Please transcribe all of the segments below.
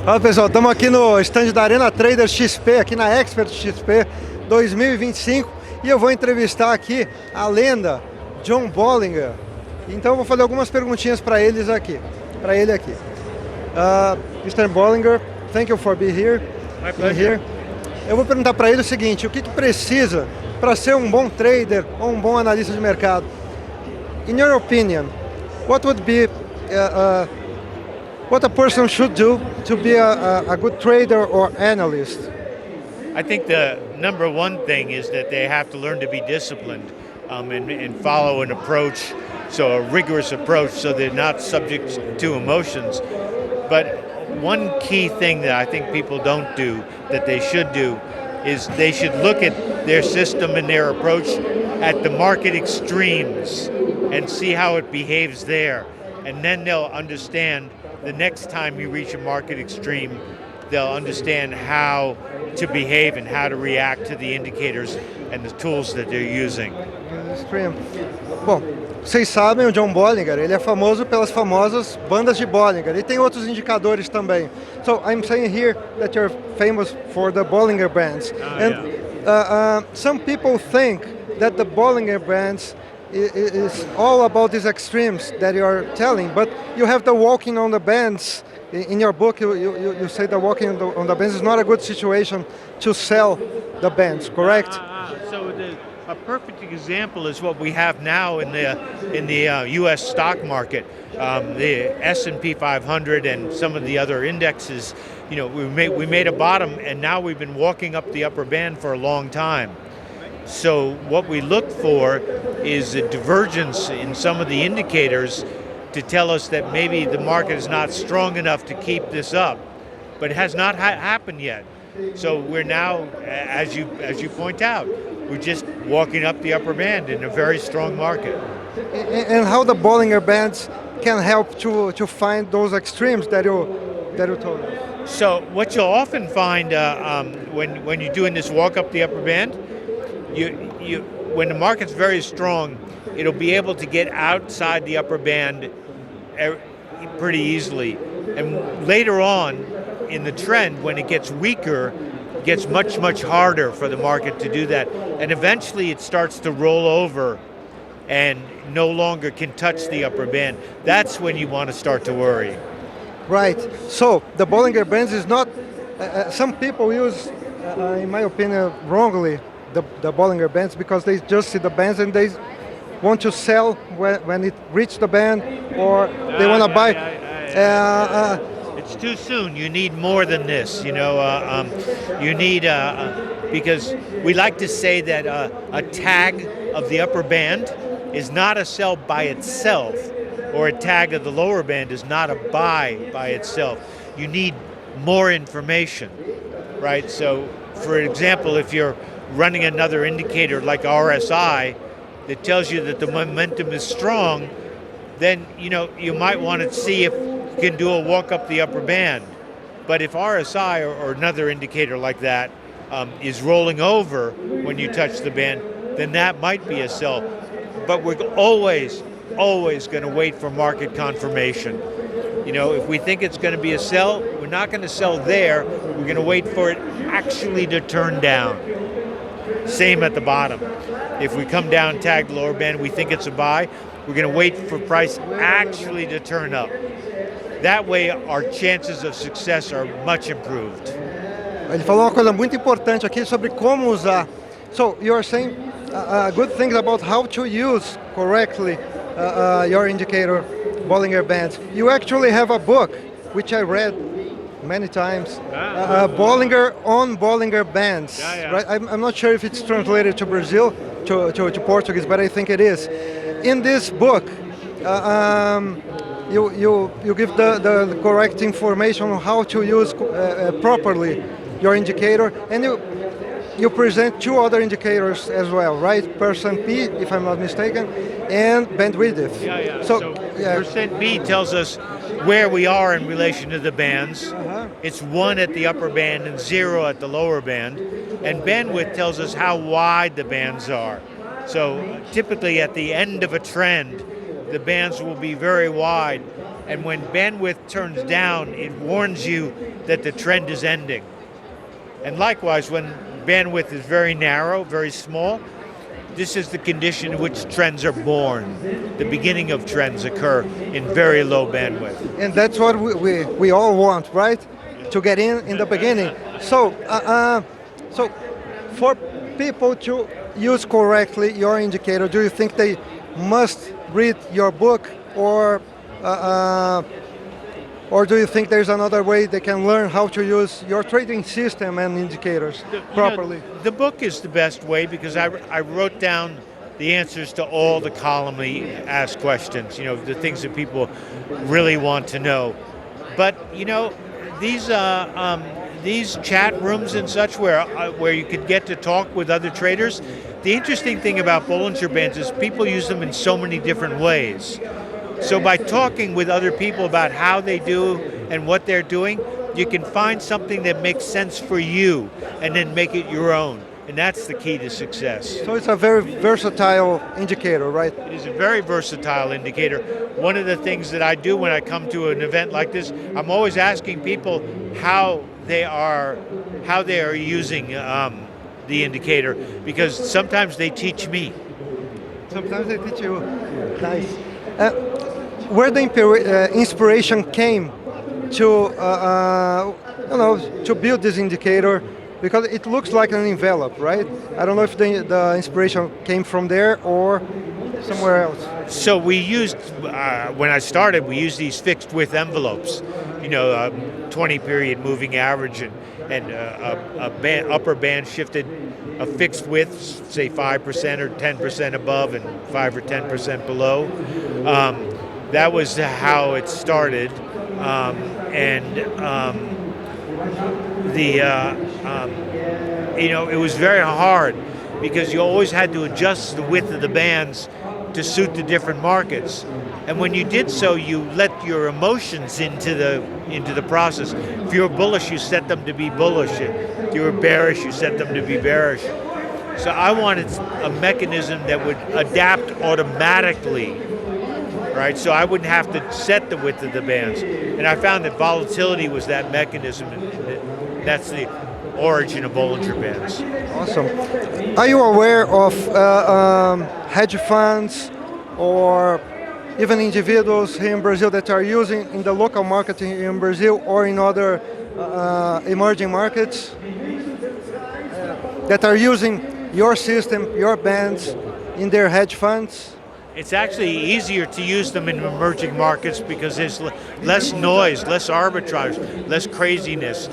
Fala pessoal, estamos aqui no stand da Arena Trader XP, aqui na Expert XP 2025 e eu vou entrevistar aqui a lenda John Bollinger. Então eu vou fazer algumas perguntinhas para ele aqui. Mr. Bollinger, thank you for being here. My pleasure. Eu vou perguntar para ele o seguinte: o que precisa para ser um bom trader ou um bom analista de mercado? In your opinion, what would be what a person should do to be a good trader or analyst? I think the number one thing is that they have to learn to be disciplined and follow an approach, so a rigorous approach, so they're not subject to emotions. But one key thing that I think people don't do that they should do is they should look at their system and their approach at the market extremes and see how it behaves there. And then they'll understand the next time you reach a market extreme, they'll understand how to behave and how to react to the indicators and the tools that they're using. Extreme. Bom, vocês sabem, o John Bollinger, ele é famoso pelas famosas bandas de Bollinger. E tem outros indicadores também. So I'm saying here that you're famous for the Bollinger Bands. Some people think that the Bollinger Bands is all about these extremes that you are telling, but you have the walking on the bands. In your book, you say that walking on the bands is not a good situation to sell the bands, correct? A perfect example is what we have now in the U.S. stock market. The S&P 500 and some of the other indexes. You know, we made a bottom, and now we've been walking up the upper band for a long time. So what we look for is a divergence in some of the indicators to tell us that maybe the market is not strong enough to keep this up, but it has not happened yet. So we're now, as you point out, we're just walking up the upper band in a very strong market. And how the Bollinger Bands can help to find those extremes that you told us? So what you'll often find when you're doing this walk up the upper band, when the market's very strong, it'll be able to get outside the upper band pretty easily. And later on in the trend, when it gets weaker, it gets much, much harder for the market to do that. And eventually it starts to roll over and no longer can touch the upper band. That's when you want to start to worry. Right. So the Bollinger Bands is not, some people use, in my opinion, wrongly, the Bollinger Bands, because they just see the bands and they want to sell when it reaches the band, or they want to buy. It's too soon. You need more than this. You know, you need because we like to say that a tag of the upper band is not a sell by itself, or a tag of the lower band is not a buy by itself. You need more information, right? So, for example, if you're running another indicator like RSI that tells you that the momentum is strong, then you might want to see if you can do a walk up the upper band. But if RSI or another indicator like that is rolling over when you touch the band, then that might be a sell. But we're always going to wait for market confirmation. You know, if we think it's going to be a sell, we're not going to sell there. We're going to wait for it actually to turn down. Same at the bottom. If we come down, tag the lower band, we think it's a buy, we're going to wait for price actually to turn up. That way our chances of success are much improved. Ele falou uma coisa muito importante aqui sobre como usar. So you're saying good things about how to use correctly your indicator Bollinger Bands. You actually have a book which I read many times, Bollinger on Bollinger Bands. Right? I'm not sure if it's translated to Brazil, to Portuguese, but I think it is. In this book, you give the correct information on how to use properly your indicator, and you present two other indicators as well, right? Percent P, if I'm not mistaken, and bandwidth. So percent B tells us where we are in relation to the bands. It's 1 at the upper band and 0 at the lower band. And bandwidth tells us how wide the bands are. So typically at the end of a trend, the bands will be very wide. And when bandwidth turns down, it warns you that the trend is ending. And likewise, when bandwidth is very narrow, very small, this is the condition in which trends are born. The beginning of trends occur in very low bandwidth. And that's what we all want, right? To get in the beginning. So, so for people to use correctly your indicator, do you think they must read your book, or do you think there's another way they can learn how to use your trading system and indicators properly? The book is the best way because I wrote down the answers to all the commonly asked questions, the things that people really want to know. But, these chat rooms and such where you could get to talk with other traders, the interesting thing about Bollinger Bands is people use them in so many different ways. So by talking with other people about how they do and what they're doing, you can find something that makes sense for you and then make it your own. And that's the key to success. So it's a very versatile indicator, right? It is a very versatile indicator. One of the things that I do when I come to an event like this, I'm always asking people how they are using the indicator, because sometimes they teach me. Sometimes they teach you. Nice. Where the inspiration came to to build this indicator, because it looks like an envelope, right? I don't know if the inspiration came from there or somewhere else. So we used, when I started, we used these fixed width envelopes, 20 period moving average and upper band shifted a fixed width, say 5% or 10% above and 5 or 10% below. That was how it started, it was very hard because you always had to adjust the width of the bands to suit the different markets. And when you did so, you let your emotions into the process. If you were bullish, you set them to be bullish. If you were bearish, you set them to be bearish. So I wanted a mechanism that would adapt automatically, right? So I wouldn't have to set the width of the bands. And I found that volatility was that mechanism, and that's the origin of Bollinger Bands. Awesome. Are you aware of hedge funds or even individuals here in Brazil that are using in the local market in Brazil or in other emerging markets that are using your system, your bands in their hedge funds? It's actually easier to use them in emerging markets because there's less noise, less arbitrage, less craziness.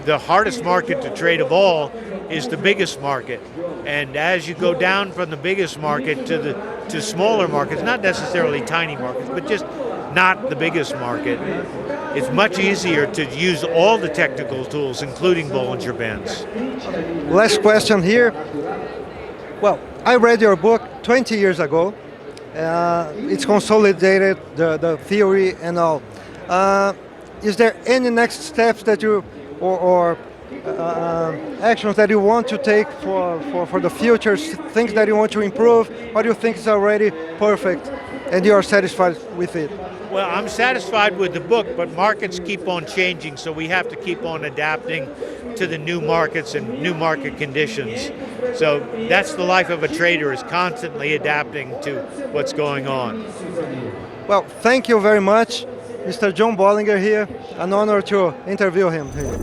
The hardest market to trade of all is the biggest market. And as you go down from the biggest market to smaller markets, not necessarily tiny markets, but just not the biggest market, it's much easier to use all the technical tools, including Bollinger Bands. Last question here. Well, I read your book 20 years ago. It's consolidated, the theory and all. Is there any next steps that you, or actions that you want to take for the future, things that you want to improve, or do you think it's already perfect and you are satisfied with it? Well, I'm satisfied with the book, but markets keep on changing, so we have to keep on adapting to the new markets and new market conditions. So that's the life of a trader, is constantly adapting to what's going on. Well, thank you very much, Mr. John Bollinger here. An honor to interview him here.